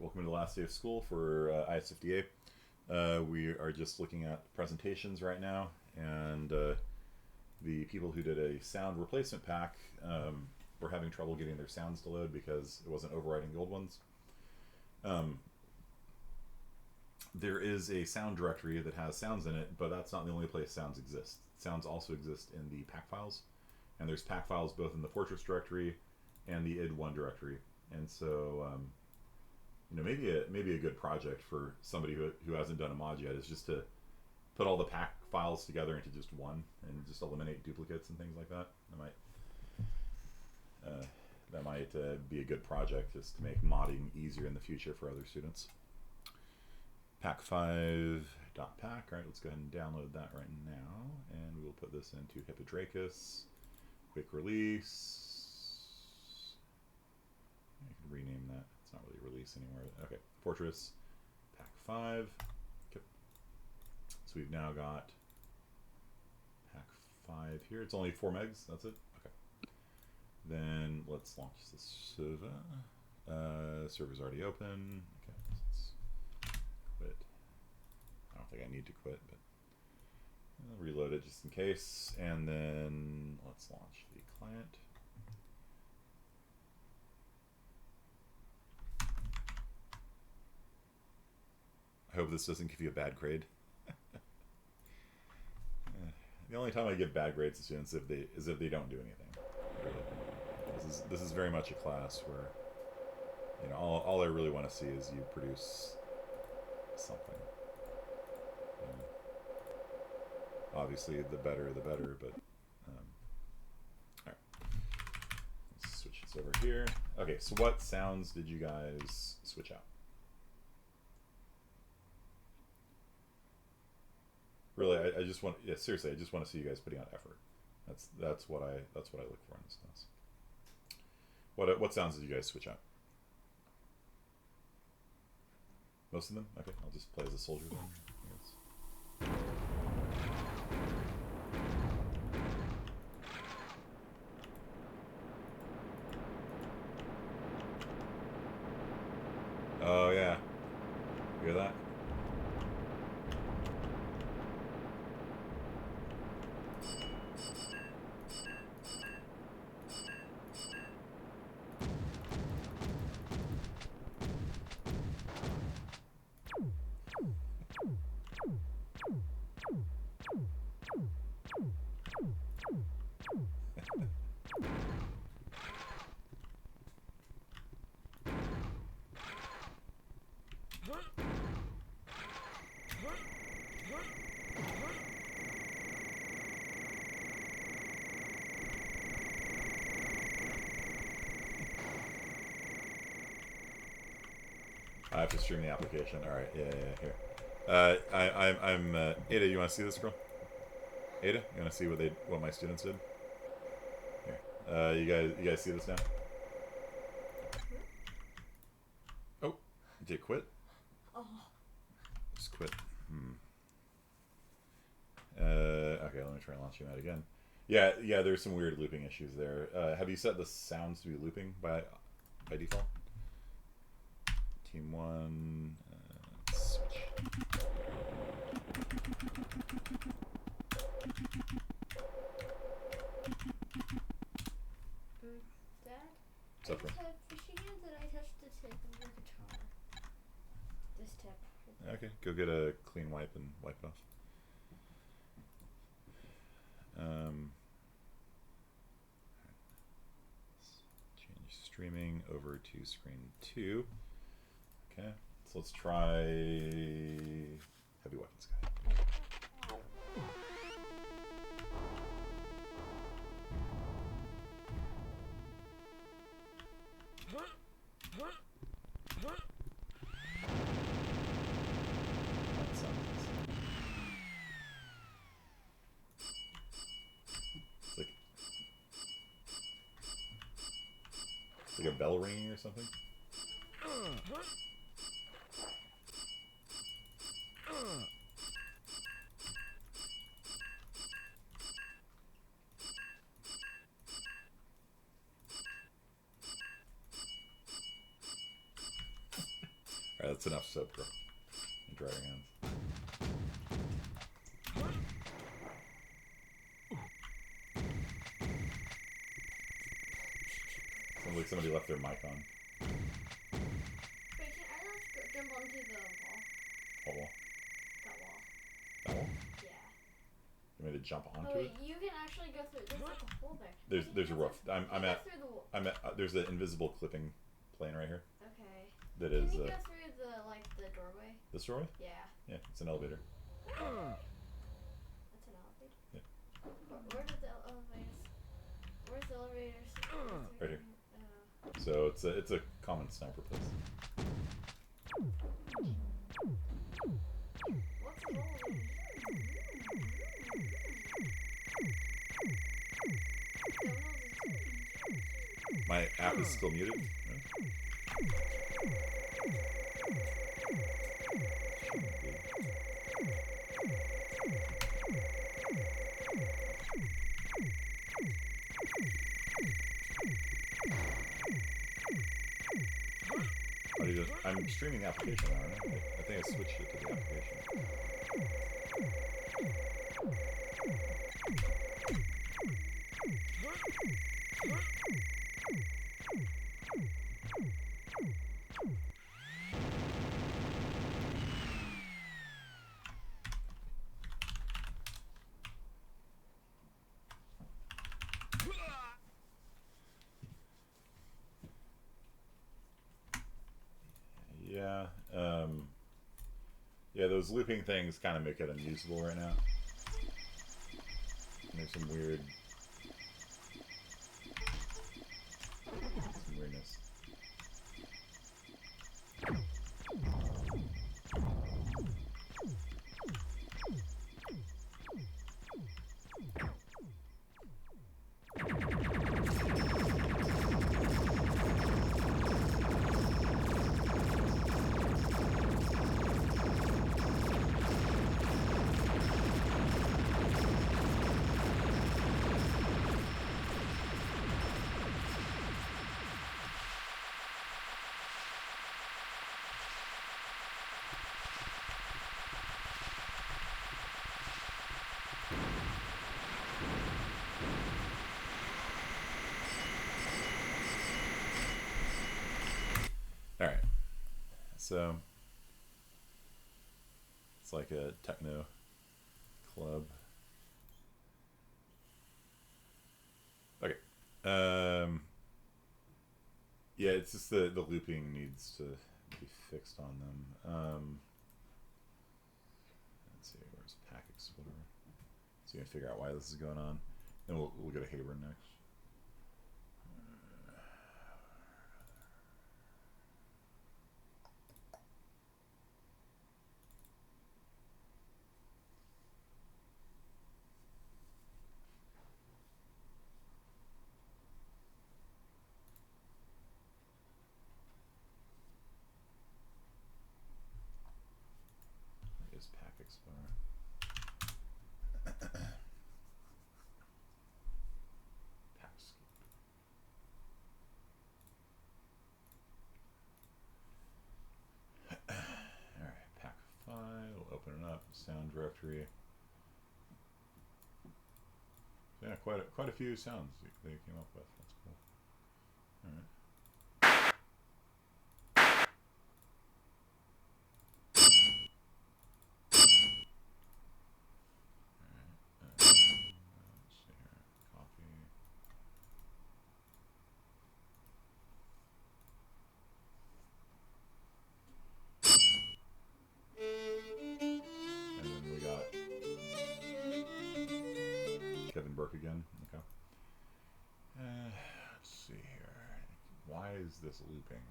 welcome to the last day of school for IS58. We are just looking at presentations right now, and the people who did a sound replacement pack were having trouble getting their sounds to load because it wasn't overwriting the old ones. There is a sound directory that has sounds in it, but that's not the only place sounds exist. Sounds also exist in the pack files, and there's pack files both in the Fortress directory and the id1 directory. And so maybe a good project for somebody who hasn't done a mod yet is just to put all the pack files together into just one and just eliminate duplicates and things like that. That might be a good project just to make modding easier in the future for other students. Pack5.pack. All right, let's go ahead and download that right now, and we'll put this into Hippodracus. Quick release. I can rename that. It's not really release anymore. Okay, Fortress Pack 5. Okay. So we've now got Pack 5 here. It's only 4 megs. That's it. Okay. Then let's launch the server. Server's already open. Okay. Let's quit. I don't think I need to quit, but I'll reload it just in case. And then let's launch the client. I hope this doesn't give you a bad grade. The only time I give bad grades to students is if they don't do anything. Really. This is very much a class where all I really want to see is you produce something. Obviously, the better, but all right. Let's switch this over here. Okay, so what sounds did you guys switch out? Really, I just want, seriously, I just want to see you guys putting out effort. That's what I look for in this class. What sounds did you guys switch out? Most of them? Okay, I'll just play as a soldier then. Oh yeah, you hear that? I have to stream the application. All right, yeah, here. I'm Ada. You want to see this, girl? Ada, you want to see what my students did? Here, you guys see this now? Oh, did you quit? Oh. Just quit. Okay, let me try launching that again. Yeah. There's some weird looping issues there. Have you set the sounds to be looping by default? Team 1, switch. Dad? What's up, bro? I have fishy hands and I touched the tip of the guitar. This tip. Okay, go get a clean wipe and wipe it off. Change streaming over to screen 2. Okay, so let's try heavy weapons guy. It's like a bell ringing or something. Alright, that's enough soap, bro. And dry your hands. Sounds like somebody left their mic on. Wait, can I just jump onto the wall? What wall? That wall. That wall? Yeah. You want me to jump onto Oh wait, it? you can actually go through. There's like a hole there. There's a roof. I'm at. Through the wall. I'm at. There's an invisible clipping plane right here. Okay. That Can is. you go through the the doorway? This doorway? Yeah. Yeah, it's an elevator. That's an elevator. Yeah. Where did the elevators? Where's the elevators? Right here. So it's a common sniper place. What's the elevator? My app is still muted. No? I'm streaming the application now, aren't I? I think I switched it to the application. Yeah, yeah, those looping things kind of make it unusable right now. And there's some weirdness. Alright, so it's like a techno club. Okay, yeah, it's just the looping needs to be fixed on them. Let's see, where's Pack Explorer? So you can figure out why this is going on. Then we'll go to Haber next. Is Pack Explorer. Packscape. Alright, Pack file, open it up, sound directory. So yeah, quite a few sounds they came up with. That's cool. Alright. Kevin Burke again. Okay. Let's see here. Why is this looping?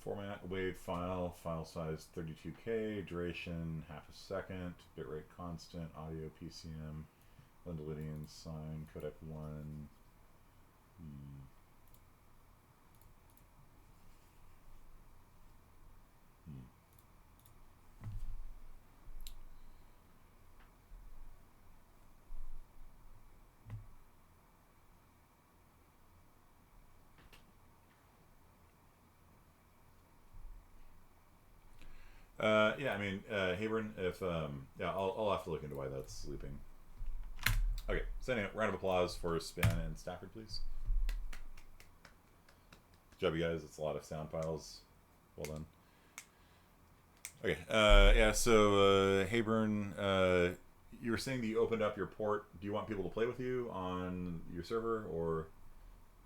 Format, WAV file, file size 32K, duration half a second, bitrate constant, audio PCM, Lindeledian sign, codec 1. Yeah, I mean, Hayburn, if yeah, I'll have to look into why that's sleeping. Okay, so anyway, round of applause for Span and Stafford, please. Good job, you guys. It's a lot of sound files. Well done. Okay, yeah. So Hayburn, you were saying that you opened up your port. Do you want people to play with you on your server, or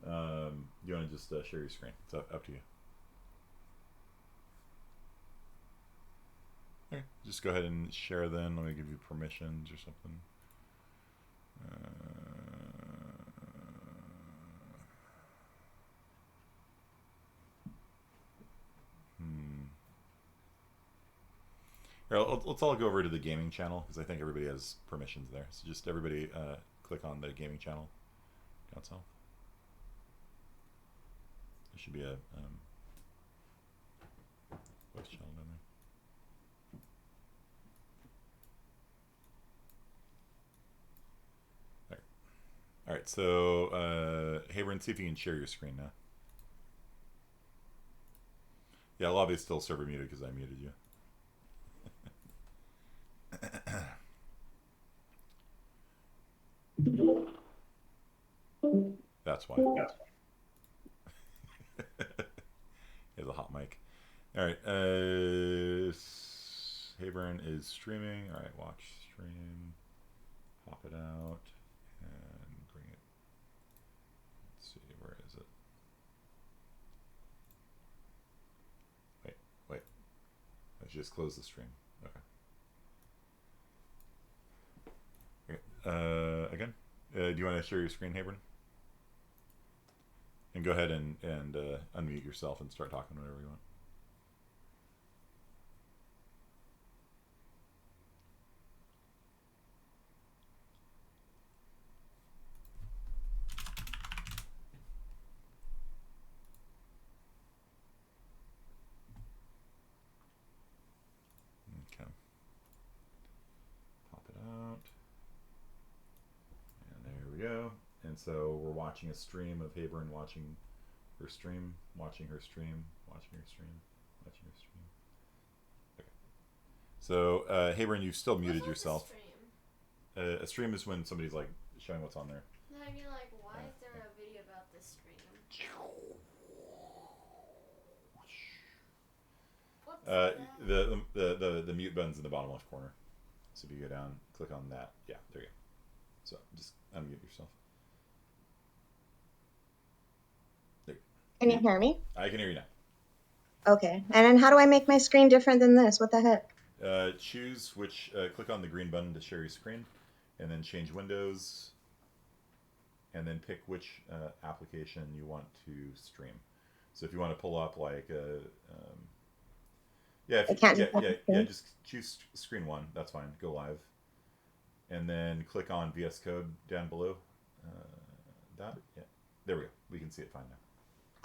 do you want to just share your screen? It's up to you. Okay, just go ahead and share then. Let me give you permissions or something. Here, let's all go over to the gaming channel because I think everybody has permissions there. So just everybody click on the gaming channel down south. There should be a voice channel down there. All right, so Hayburn, see if you can share your screen now. Yeah, lobby's still server muted because I muted you. That's why. He has a hot mic. All right, Hayburn is streaming. All right, watch stream. Pop it out and bring it. Let's see, where is it? Wait. Let's just close the stream. Okay. Again, do you want to share your screen, Hayburn? And go ahead and unmute yourself and start talking whenever you want. Okay. Pop it out. And there we go. And so we're watching a stream of Hayburn watching her stream, watching her stream, watching her stream, watching her stream. Okay. So Hayburn, you've still muted yourself. A stream is when somebody's like showing what's on there. No, I mean like, why is there a video about this stream? What's that? The mute button's in the bottom left corner. So if you go down, click on that. Yeah, there you go. So just unmute yourself. Can you hear me? I can hear you now. Okay. And then how do I make my screen different than this? What the heck? Choose which, click on the green button to share your screen, and then change windows, and then pick which application you want to stream. So if you want to pull up like just choose screen one. That's fine. Go live, and then click on VS Code down below. There we go. We can see it fine now.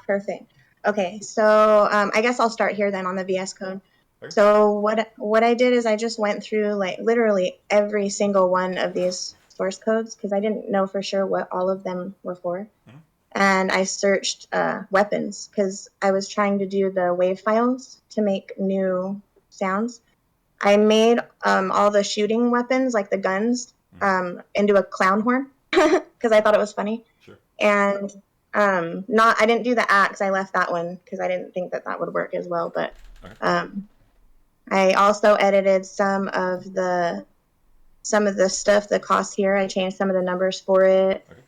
Perfect. Okay, so I guess I'll start here then on the VS Code. Okay. So what I did is I just went through like literally every single one of these source codes because I didn't know for sure what all of them were for. Mm-hmm. And I searched weapons because I was trying to do the wave files to make new sounds. I made all the shooting weapons, like the guns, into a clown horn because I thought it was funny. Sure. And I didn't do the axe. I left that one because I didn't think that would work as well. But I also edited some of the stuff, the costs here. I changed some of the numbers for it. Okay.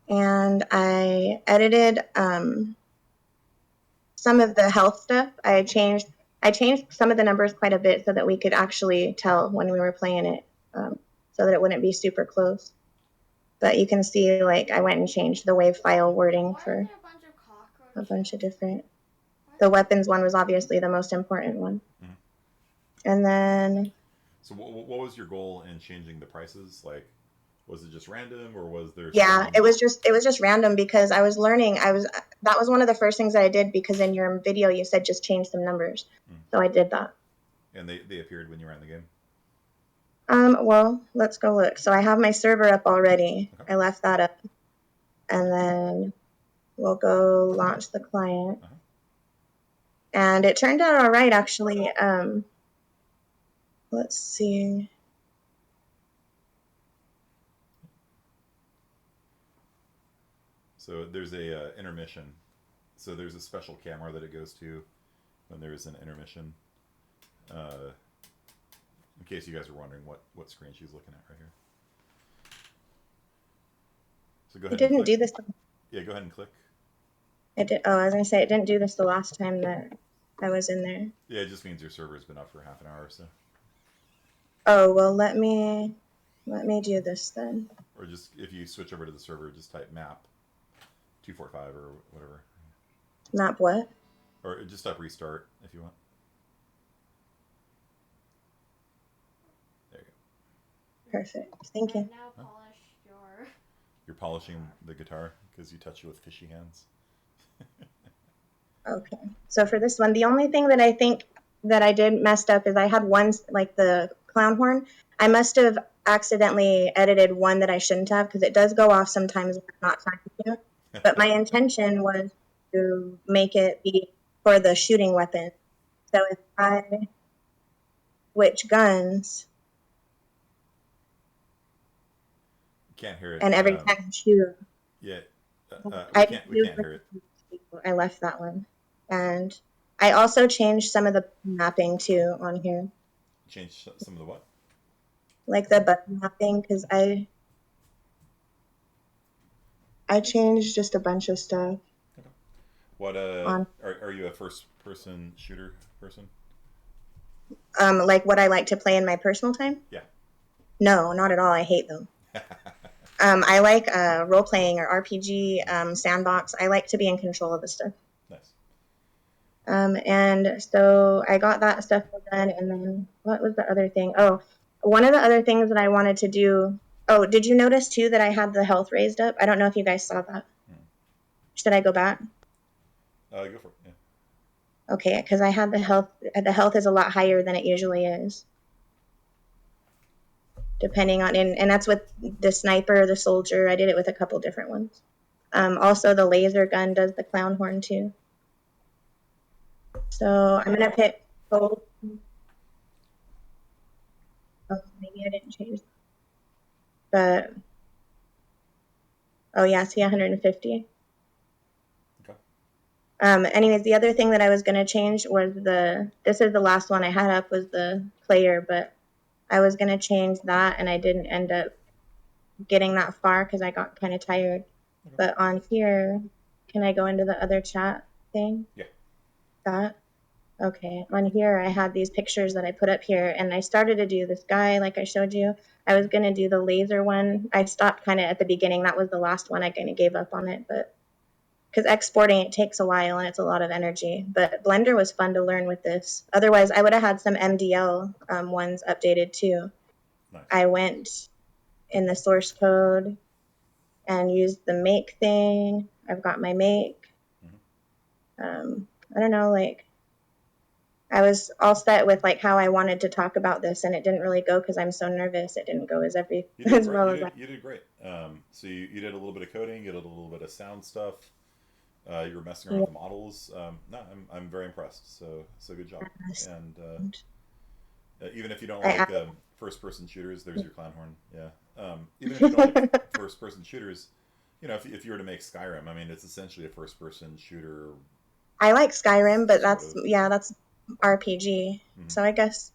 And I edited some of the health stuff. I changed some of the numbers quite a bit so that we could actually tell when we were playing it, so that it wouldn't be super close. But you can see, like, I went and changed the wave file wording for a bunch of different. The weapons one was obviously the most important one. Mm-hmm. And then. So what was your goal in changing the prices? Like, was it just random, or was there? Yeah, it was just random because I was learning. That was one of the first things that I did because in your video you said just change some numbers, so I did that. And they appeared when you ran the game. Well, let's go look. So I have my server up already. Okay. I left that up. And then we'll go launch the client. and it turned out all right actually. Let's see. So there's a intermission. So there's a special camera that it goes to when there's an intermission. Uh, in case you guys are wondering what screen she's looking at right here. So go It ahead and didn't click. do this. Yeah, go ahead and click. It did. Oh, I was gonna say it didn't do this the last time that I was in there. Yeah, it just means your server's been up for half an hour or so. Oh well, let me do this then. Or just if you switch over to the server, just type map 245 or whatever. Map what? Or just type restart if you want. There you go. Perfect. Thank you. Now polish your. You're polishing the guitar because you touch it with fishy hands. Okay. So for this one, the only thing that I think that I did messed up is I had one, like the clown horn. I must have accidentally edited one that I shouldn't have because it does go off sometimes when I'm not trying to. But my intention was to make it be for the shooting weapon. So if I switch guns Can't hear it. and every time I shoot, Yeah, we I can't hear it. I left that one. And I also changed some of the mapping too on here. Change some of the what? Like the button mapping, because I changed just a bunch of stuff. What On are you a first person shooter person? like what I like to play in my personal time. Yeah. No, not at all. I hate them. I like role playing or RPG, sandbox. I like to be in control of the stuff. Nice. And so I got that stuff done, and then what was the other thing? Oh, one of the other things that I wanted to do. Oh, did you notice too that I had the health raised up? I don't know if you guys saw that. Should I go back? Go for it. Yeah. Okay, because I had the health. The health is a lot higher than it usually is, depending on, and that's with the sniper, the soldier. I did it with a couple different ones. Also, the laser gun does the clown horn too. So I'm gonna pick both. Oh, maybe I didn't change. But oh yeah, see 150. Okay. Anyways, the other thing that I was gonna change was this is the last one I had up was the player, but I was gonna change that and I didn't end up getting that far because I got kind of tired. Okay. But on here, can I go into the other chat thing? Yeah. That? Okay. On here, I had these pictures that I put up here, and I started to do this guy like I showed you. I was going to do the laser one. I stopped kind of at the beginning. That was the last one. I kind of gave up on it, but because exporting it takes a while and it's a lot of energy. But Blender was fun to learn with this. Otherwise, I would have had some MDL ones updated too. Nice. I went in the source code and used the make thing. I've got my make. I don't know, like I was all set with like how I wanted to talk about this, and it didn't really go because I'm so nervous. It didn't go as well as you did great. So you did a little bit of coding, you did a little bit of sound stuff. You were messing around with the models. No, I'm very impressed. So good job. And even if you don't like first-person shooters, there's your clown horn. Yeah. Even if you don't like first-person shooters, you know, if you were to make Skyrim, I mean, it's essentially a first-person shooter. I like Skyrim, but that's RPG. Mm-hmm. So I guess,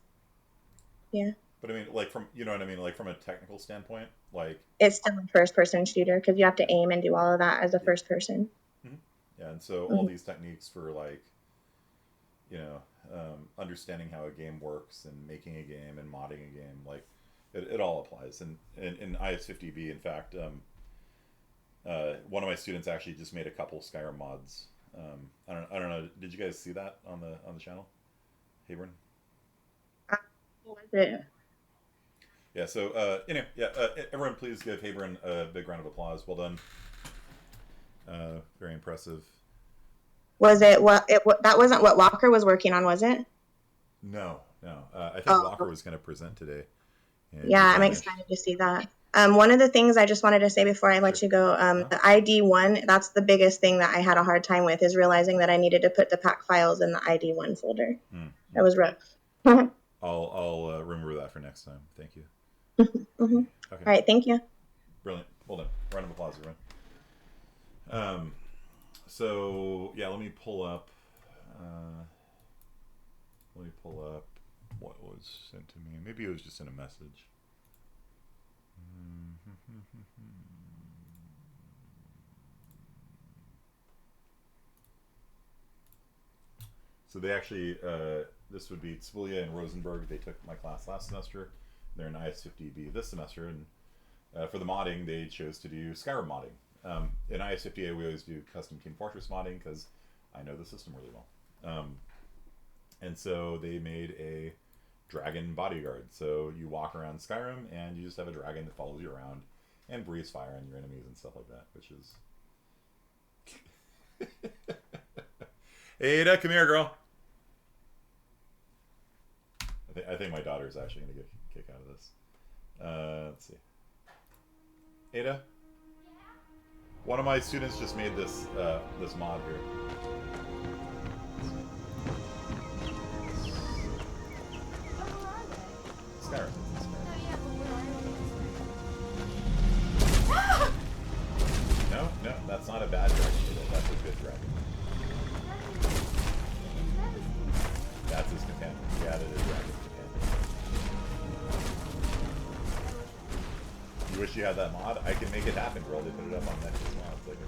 yeah. But I mean, like from what I mean, like from a technical standpoint, like it's still a first-person shooter because you have to aim and do all of that as a first person. Mm-hmm. Yeah, and so all these techniques for like, you know, understanding how a game works and making a game and modding a game, like it all applies. And in IS50B, in fact, one of my students actually just made a couple Skyrim mods. I don't know. Did you guys see that on the channel, Habron? What was it? Yeah. So everyone, please give Habron a big round of applause. Well done. Very impressive. Was it that wasn't what Walker was working on, was it? No. I think Walker was going to present today. Yeah, I'm excited to see that. One of the things I just wanted to say before I let Sure. you go, the ID1, that's the biggest thing that I had a hard time with, is realizing that I needed to put the pack files in the ID1 folder. That was rough. I'll remember that for next time. Thank you. All Okay. right, thank you. Brilliant. Well done. Round of applause, everyone. So yeah, let me pull up. What was sent to me. Maybe it was just in a message. So they actually, this would be Tzvulia and Rosenberg. They took my class last semester. They're in IS50B this semester, and for the modding, they chose to do Skyrim modding. In IS50A, we always do custom Team Fortress modding because I know the system really well. And so they made a dragon bodyguard. So you walk around Skyrim, and you just have a dragon that follows you around and breathes fire on your enemies and stuff like that, which is... Ada, come here, girl. I think my daughter is actually going to get a kick out of this. Let's see. Ada? One of my students just made this this mod here. Skyrim. No, that's not a bad dragon. That's a good dragon. That's his companion. He added a dragon companion. You wish you had that mod? I can make it happen, girl. They put it up on Nexus Mods. Like, I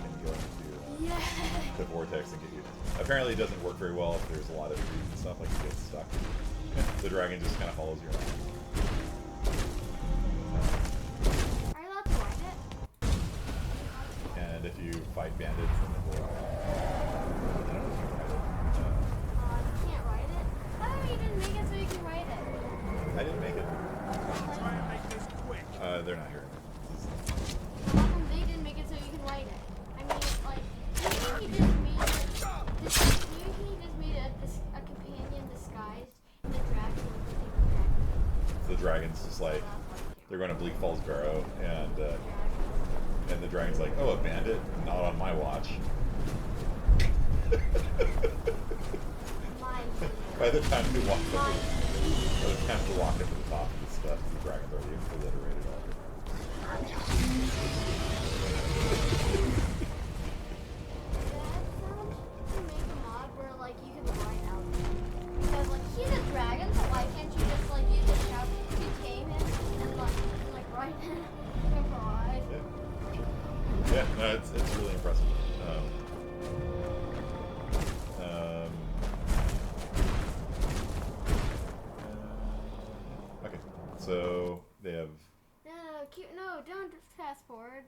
can go into the Vortex and get you. Apparently, it doesn't work very well if there's a lot of trees and stuff. Like, it gets stuck. The dragon just kind of follows you around. Are you allowed to ride it? And if you fight bandits, then it will. I don't know if you can ride it. You can't ride it? Oh, you didn't make it so you can ride it. I didn't make it. Try and make this quick. They're not here. How come they didn't make it so you can ride it? I mean, like, maybe he just made it. Maybe he just made a companion disguised in the dragon. The dragon's just like, they're going to Bleak Falls Barrow, and the dragon's like, oh, a bandit? Not on my watch. By the time we walk up to the top of the steps, the dragon's already obliterated all of it. Make a mod where, like, you can ride out there. Because, like, he's a dragon, so why can't you just, like, use a shout to tame him and, like ride him? Ride. Yeah, no, it's really impressive. Okay, so they have. No, don't fast forward.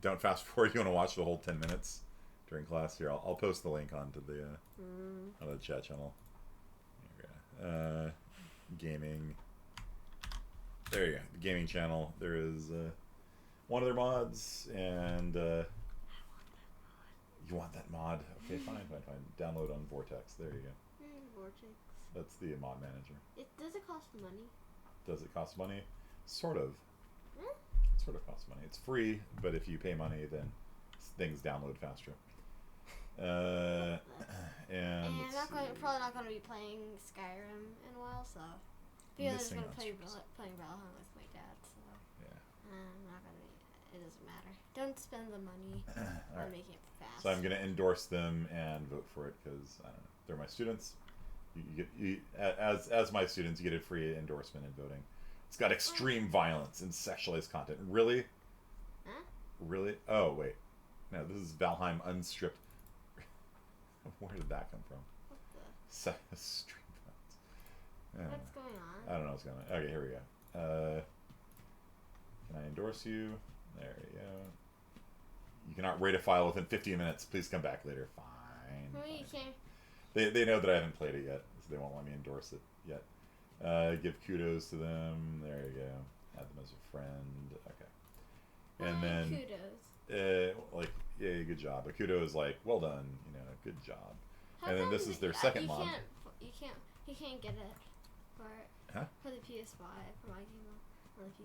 Don't fast forward. You want to watch the whole 10 minutes during class? Here, I'll post the link onto the chat channel. Okay. Gaming. There you go. The gaming channel. There is one of their mods, and you want that mod? Okay, fine. Download on Vortex. There you go. Vortex. That's the mod manager. Does it cost money? Does it cost money? Sort of. Hmm? It sort of costs money. It's free, but if you pay money, then things download faster. And I'm probably not going to be playing Skyrim in a while, so because I'm just Missing going to out play streams. playing Valheim with my dad, so Yeah. I'm not going to. It doesn't matter. Don't spend the money on Alright. making it fast. So I'm going to endorse them and vote for it because I don't know, they're my students. As my students, you get a free endorsement in voting. It's got extreme violence and sexualized content. Really? Huh? Really? Oh wait, no. This is Valheim Unstripped. Where did that come from? What the? Extreme violence. Yeah. What's going on? I don't know what's going on. Okay, here we go. Can I endorse you? There you go. You cannot rate a file within 15 minutes. Please come back later. Fine. No, you fine. can't. They know that I haven't played it yet, so they won't let me endorse it yet. Give kudos to them. There you go. Add them as a friend. Okay. And then Kudos. yeah, good job. A kudo is like, well done. Good job. How And then come this is their second mod. You can't get it for Huh? for the PS5 for my game.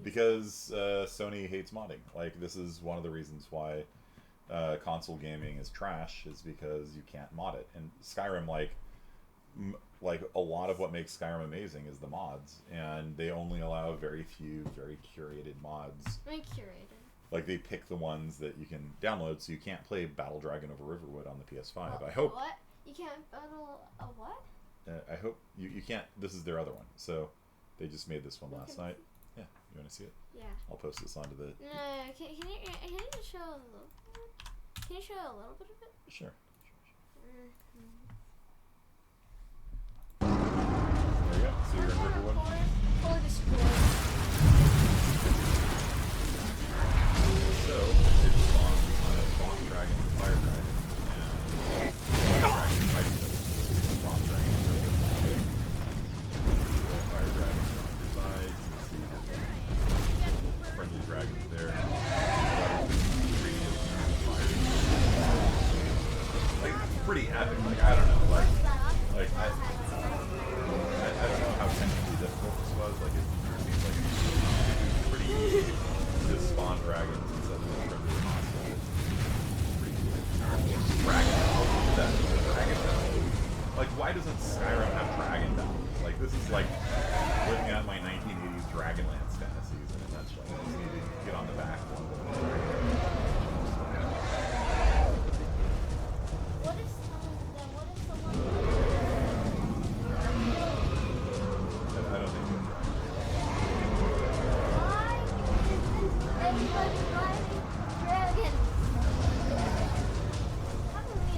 Because Sony hates modding. Like, this is one of the reasons why console gaming is trash, is because you can't mod it. And Skyrim, like a lot of what makes Skyrim amazing is the mods, and they only allow very few, very curated mods. I mean, curated. Like, they pick the ones that you can download, so you can't play Battle Dragon over Riverwood on the PS5. I hope. What? You can't battle a what? I hope you can't. This is their other one, so they just made this one last night. Yeah, you want to see it? Yeah. I'll post this onto the. No, can you just show a little bit? Can you show a little bit of it? Sure. Mm-hmm. There you go. So you're in Riverwood. Fully destroyed. So it spawns on a Boss Dragon and Fire Dragon, and Fire Dragon fighting the Boss Dragon. The Fire Dragon is on your side. You can see the friendly dragons there. Like, pretty epic. Like, I don't know. Like I don't know how technically difficult this was. Like, it seems like it's pretty easy to spawn dragons instead of friendly hostiles. Dragon Ball. Dragon Ball. Like, why doesn't Skyrim have Dragon Ball? Like, this is like looking at my 1980s Dragonlance fantasies in a nutshell. I just need to get on the back one. What if someone? I don't think it's Why isn't anybody riding dragon? How can we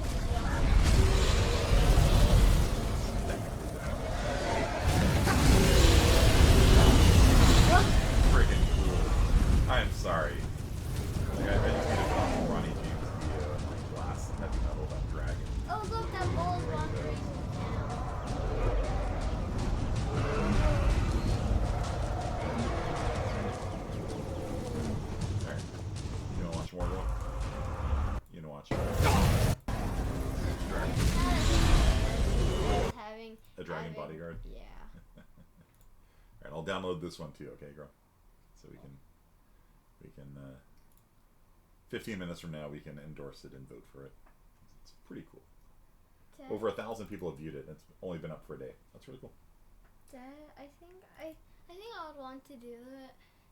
freaking cool. I'm sorry. Like, I just need to talk to Ronnie James Dio and like blast heavy metal about Dragon. Oh, look, that bull's wandering. Alright. You wanna watch more of it? You wanna watch Dragon. Having A dragon bodyguard? Yeah. Alright, I'll download this one too, okay, girl? So we can 15 minutes from now we can endorse it and vote for it. It's pretty cool. Over 1,000 people have viewed it, and it's only been up for a day. That's really cool. I think I would want to do it.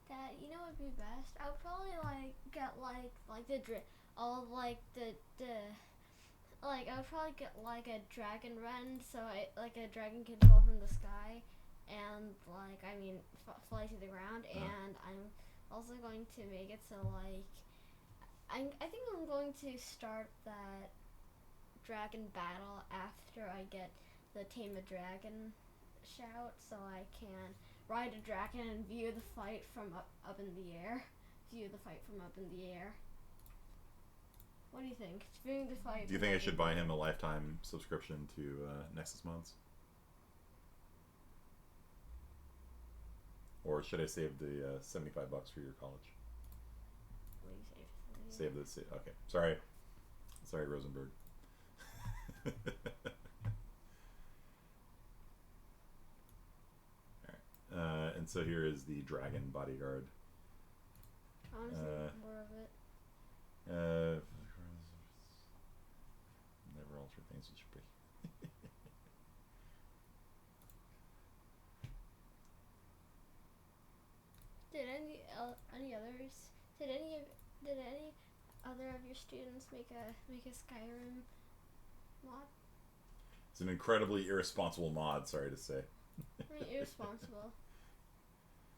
That, you know what would be best? I would probably get the all like the like I would probably get like a dragon rend, so like a dragon can fall from the sky and fly to the ground. And I'm also going to make it so like I think I'm going to start that dragon battle after I get the Tame a Dragon shout, so I can ride a dragon and view the fight from up in the air. What do you think? Viewing the fight. Do you think I should buy him a lifetime subscription to Nexus Mods? Or should I save the $75 for your college? What do you say? Save this. Okay. Sorry, Rosenberg. Alright. And so here is the Dragon Bodyguard. I want to see more of it. Never alter things which should be. Did any others? Did any other of your students make a Skyrim mod? It's an incredibly irresponsible mod, sorry to say. Irresponsible.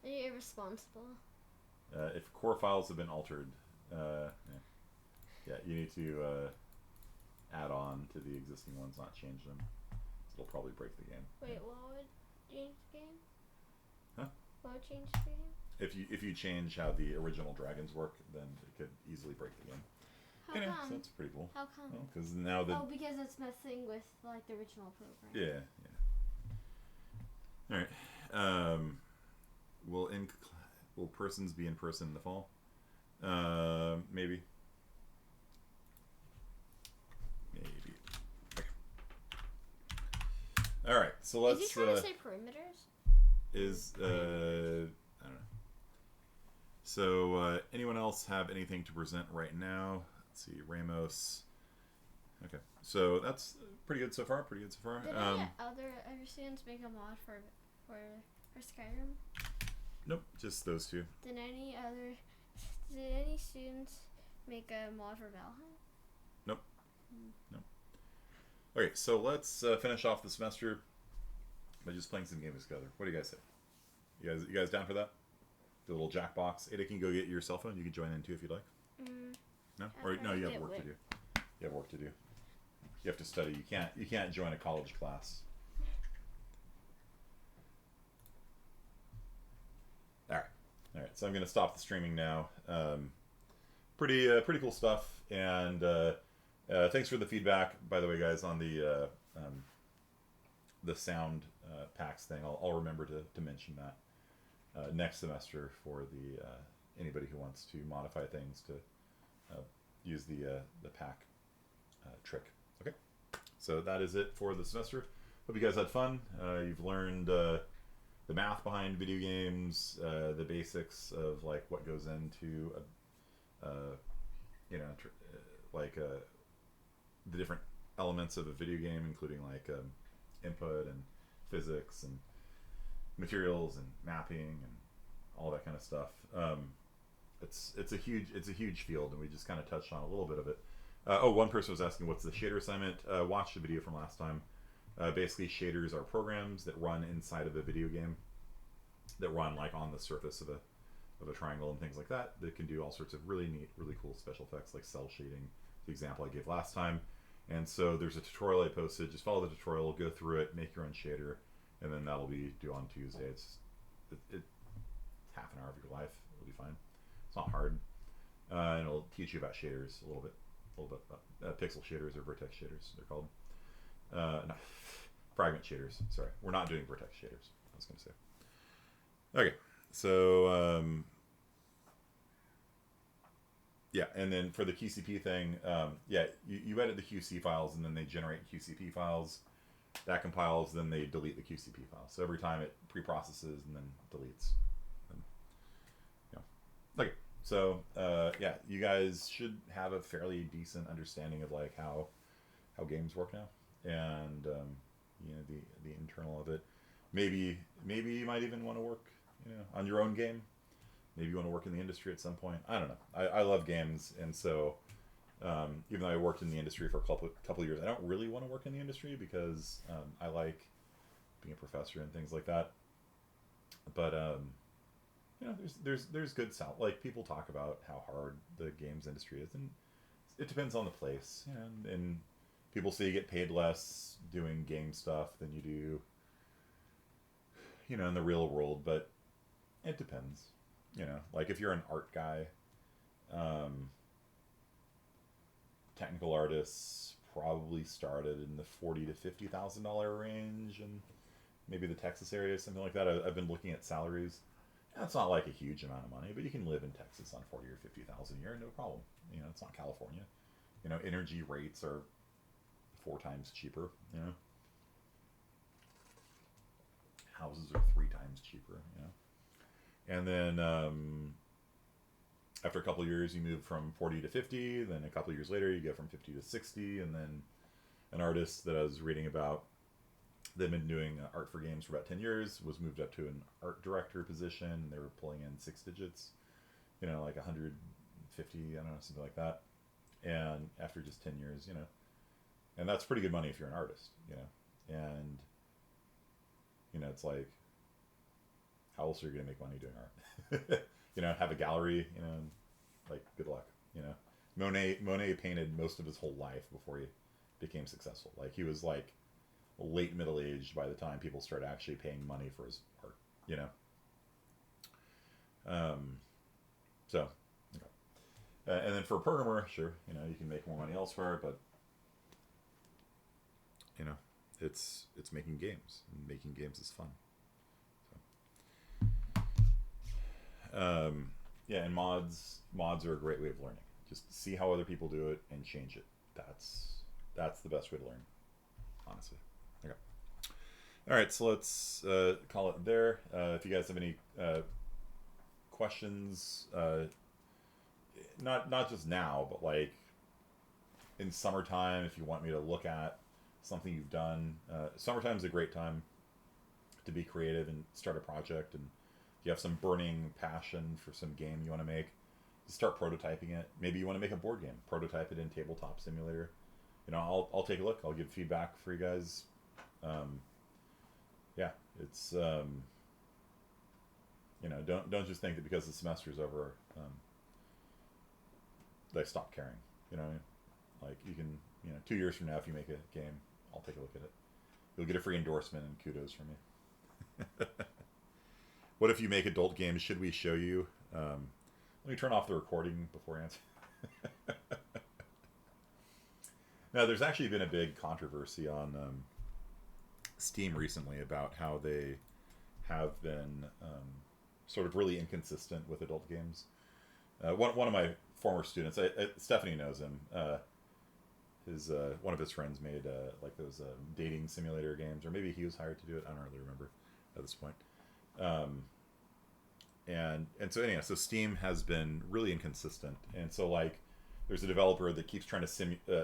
Are you irresponsible? If core files have been altered, yeah, you need to add on to the existing ones, not change them. So it'll probably break the game. Wait, what would change the game? Huh? What would change the game? If you change how the original dragons work, then it could easily break the game. How Anyway, come? so that's pretty cool. How come? Because now that Because it's messing with like the original program. yeah. All right. Will persons be in person in the fall? Maybe. Okay. All right. So let's. Is he trying to say perimeters? I don't know. So anyone else have anything to present right now? Let's see, Ramos. Okay, so that's pretty good so far. Pretty good so far. Did any other students make a mod for Skyrim? Nope, just those two. Did any students make a mod for Valheim? Nope. Nope. Okay, so let's finish off the semester by just playing some games together. What do you guys say? You guys down for that? The little Jackbox. Ada can go get your cell phone. You can join in too if you'd like. No, or no, you have work to do. You have work to do. You have to study. You can't join a college class. All right. So I'm gonna stop the streaming now. Pretty cool stuff. And thanks for the feedback, by the way, guys, on the sound packs thing. I'll remember to mention that next semester for the anybody who wants to modify things to use the pack trick. Okay, so that is it for the semester. Hope you guys had fun. You've learned the math behind video games, the basics of like what goes into the different elements of a video game, including like input and physics and materials and mapping and all that kind of stuff. It's a huge field, and we just kind of touched on a little bit of it. One person was asking what's the shader assignment. Watch the video from last time. Basically, shaders are programs that run inside of a video game, that run like on the surface of a triangle and things like that. That can do all sorts of really neat, really cool special effects, like cell shading, the example I gave last time. And so there's a tutorial I posted. Just follow the tutorial, go through it, make your own shader, and then that'll be due on Tuesday. It's half an hour of your life. It'll be fine. It's not hard, and it'll teach you about shaders a little bit about pixel shaders or vertex shaders. They're called no, fragment shaders. Sorry, we're not doing vertex shaders. I was going to say. Okay, so yeah, and then for the QCP thing, yeah, you edit the QC files, and then they generate QCP files. That compiles, then they delete the QCP file. So every time it pre-processes and then deletes. Okay, so yeah, you guys should have a fairly decent understanding of like how games work now, and you know, the internal of it. Maybe you might even want to work, you know, on your own game. Maybe you want to work in the industry at some point. I don't know. I love games, and so even though I worked in the industry for a couple of years, I don't really want to work in the industry because I like being a professor and things like that. But you know, there's good sound. Like people talk about how hard the games industry is, and it depends on the place. You know, and people say you get paid less doing game stuff than you do, you know, in the real world. But it depends. You know, like if you're an art guy, technical artists probably started in the $40,000 to $50,000 range, and maybe the Texas area, something like that. I've been looking at salaries. That's not like a huge amount of money, but you can live in Texas on $40,000 or $50,000 a year, no problem. You know, it's not California. You know, energy rates are 4 times cheaper. You know, houses are 3 times cheaper. You know, and then after a couple of years, you move from 40 to 50. Then a couple of years later, you go from 50 to 60, and then an artist that I was reading about, they've been doing art for games for about 10 years, was moved up to an art director position. They were pulling in 6 digits, you know, like 150, I don't know, something like that. And after just 10 years, you know, and that's pretty good money if you're an artist, you know. And, you know, it's like, how else are you going to make money doing art? You know, have a gallery, you know, like, good luck, you know. Monet painted most of his whole life before he became successful. Like, he was like late middle-aged by the time people started actually paying money for his art, you know. So, okay. And then for a programmer, sure, you know, you can make more money elsewhere, but, you know, it's making games, and making games is fun. So, yeah, and mods are a great way of learning. Just see how other people do it and change it. That's the best way to learn, honestly. Okay. All right, so let's call it there. If you guys have any questions, not just now, but like in summertime, if you want me to look at something you've done. Summertime's a great time to be creative and start a project, and if you have some burning passion for some game you want to make, just start prototyping it. Maybe you want to make a board game, prototype it in Tabletop Simulator. You know, I'll take a look. I'll give feedback for you guys. Yeah, it's you know, don't just think that because the semester's over, that I stop caring. You know what I mean? Like, you can, you know, 2 years from now, if you make a game, I'll take a look at it. You'll get a free endorsement and kudos from me. What if you make adult games? Should we show you? Let me turn off the recording before I answer. Now, there's actually been a big controversy on Steam recently about how they have been sort of really inconsistent with adult games. One of my former students, Stephanie knows him. One of his friends made like those dating simulator games, or maybe he was hired to do it. I don't really remember at this point. And so anyhow, so Steam has been really inconsistent, and so like there's a developer that keeps trying to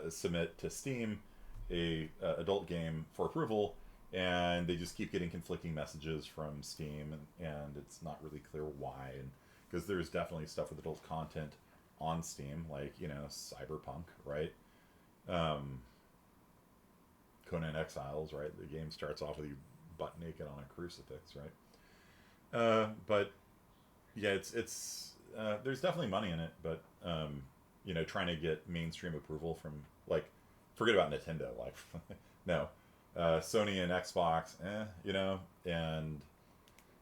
submit to Steam a adult game for approval, and they just keep getting conflicting messages from Steam, and it's not really clear why. And because there's definitely stuff with adult content on Steam, like, you know, Cyberpunk, right? Conan Exiles, right? The game starts off with you butt naked on a crucifix, right? But yeah, it's there's definitely money in it, but you know, trying to get mainstream approval from, like, forget about Nintendo, like no, Sony and Xbox, you know, and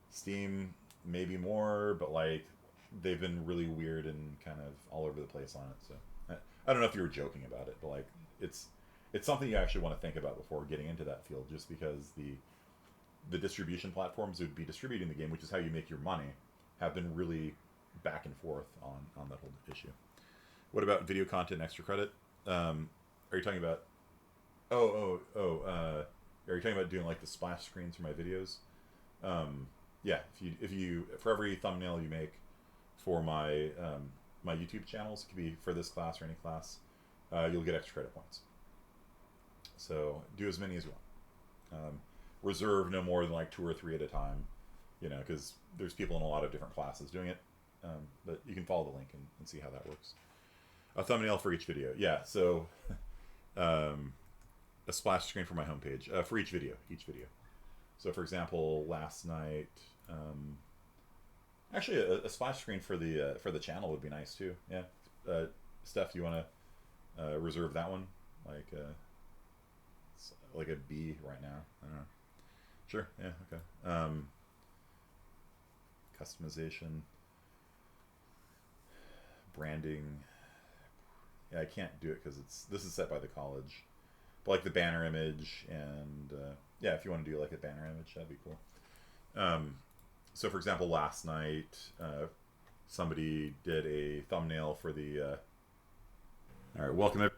Steam maybe more, but like they've been really weird and kind of all over the place on it. So I don't know if you were joking about it, but like it's something you actually want to think about before getting into that field, just because the distribution platforms that would be distributing the game, which is how you make your money, have been really back and forth on that whole issue. What about video content and extra credit? Are you talking about are you talking about doing like the splash screens for my videos? Yeah, if you for every thumbnail you make for my my YouTube channels, it could be for this class or any class, you'll get extra credit points. So do as many as you want. Reserve no more than like 2 or 3 at a time, you know, because there's people in a lot of different classes doing it. But you can follow the link and see how that works. A thumbnail for each video. Yeah, so a splash screen for my homepage for each video. So for example, last night, actually a splash screen for the channel would be nice too. Yeah, Steph, you want to reserve that one? Like a B right now. I don't know. Sure. Yeah. Okay. Customization, branding. Yeah, I can't do it because this is set by the college. But like the banner image and yeah, if you want to do like a banner image, that'd be cool. So for example, last night somebody did a thumbnail for the. All right, welcome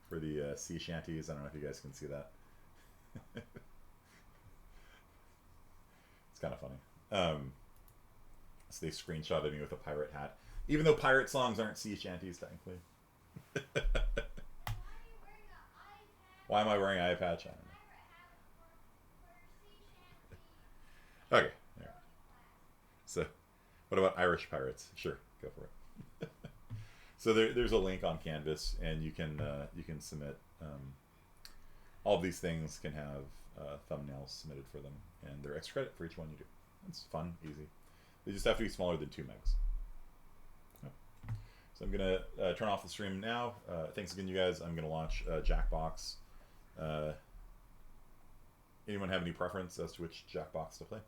for the sea shanties. I don't know if you guys can see that. It's kind of funny. So they screenshotted me with a pirate hat, even though pirate songs aren't sea shanties technically. Why am I wearing an eye patch? I don't know. Okay. Yeah. So, what about Irish pirates? Sure, go for it. So there's a link on Canvas, and you can submit. All of these things can have thumbnails submitted for them, and they're extra credit for each one you do. It's fun, easy. They just have to be smaller than 2 megs. Yep. So I'm going to turn off the stream now. Thanks again, you guys. I'm going to launch Jackbox. Anyone have any preference as to which Jackbox to play?